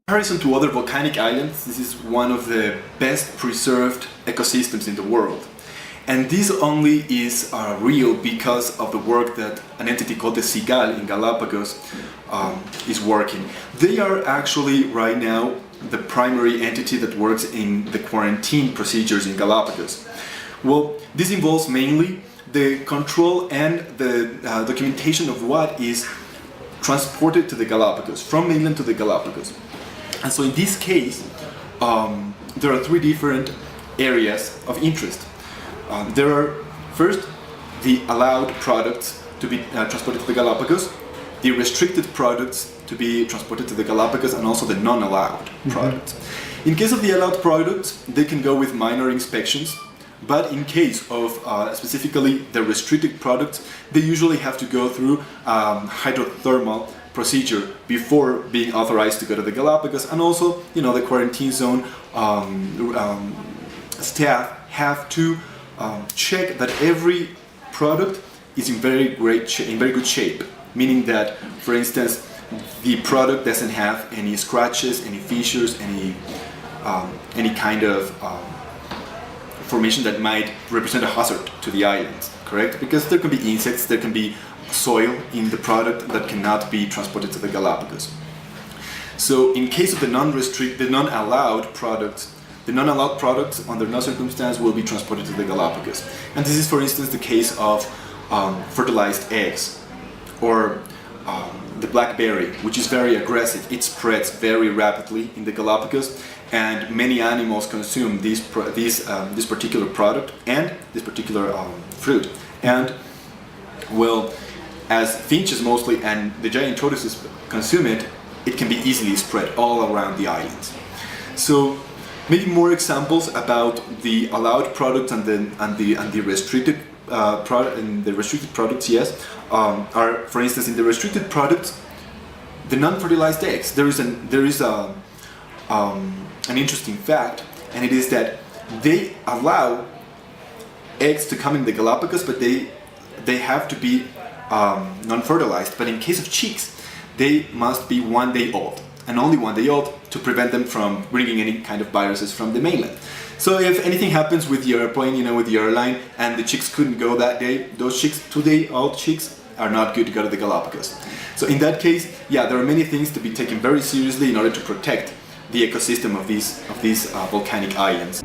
In comparison to other volcanic islands, this is one of the best preserved ecosystems in the world. And this only is real because of the work that an entity called the CIGAL in Galapagos is working. They are actually right now the primary entity that works in the quarantine procedures in Galapagos. Well, this involves mainly the control and the documentation of what is transported to the Galapagos, from mainland to the Galapagos. And so in this case, there are three different areas of interest. There are, first, the allowed products to be transported to the Galapagos, the restricted products to be transported to the Galapagos, and also the non-allowed products. In case of the allowed products, they can go with minor inspections, but in case of specifically the restricted products, they usually have to go through hydrothermal procedure before being authorized to go to the Galapagos, and also, you know, the quarantine zone staff have to check that every product is in very good shape, meaning that, for instance, the product doesn't have any scratches, any fissures, any kind of formation that might represent a hazard to the island, correct? Because there can be insects, there can be soil in the product that cannot be transported to the Galapagos. So in case of the non-allowed products, the non-allowed products under no circumstance will be transported to the Galapagos. And this is, for instance, the case of fertilized eggs, or the blackberry, which is very aggressive. It spreads very rapidly in the Galapagos, and many animals consume this particular product and this particular fruit. And, well, as finches mostly and the giant tortoises consume it, it can be easily spread all around the island. So maybe more examples about the allowed products and the restricted products, yes, are, for instance, in the restricted products, the non-fertilized eggs. There is an interesting fact, and it is that they allow eggs to come in the Galapagos, but they have to be non-fertilized. But in case of chicks, they must be 1 day old, and only 1 day old, to prevent them from bringing any kind of viruses from the mainland. So if anything happens with the airplane, you know, with the airline, and the chicks couldn't go that day, those chicks, 2 day old chicks, are not good to go to the Galapagos. So in that case, yeah, there are many things to be taken very seriously in order to protect the ecosystem of these volcanic islands.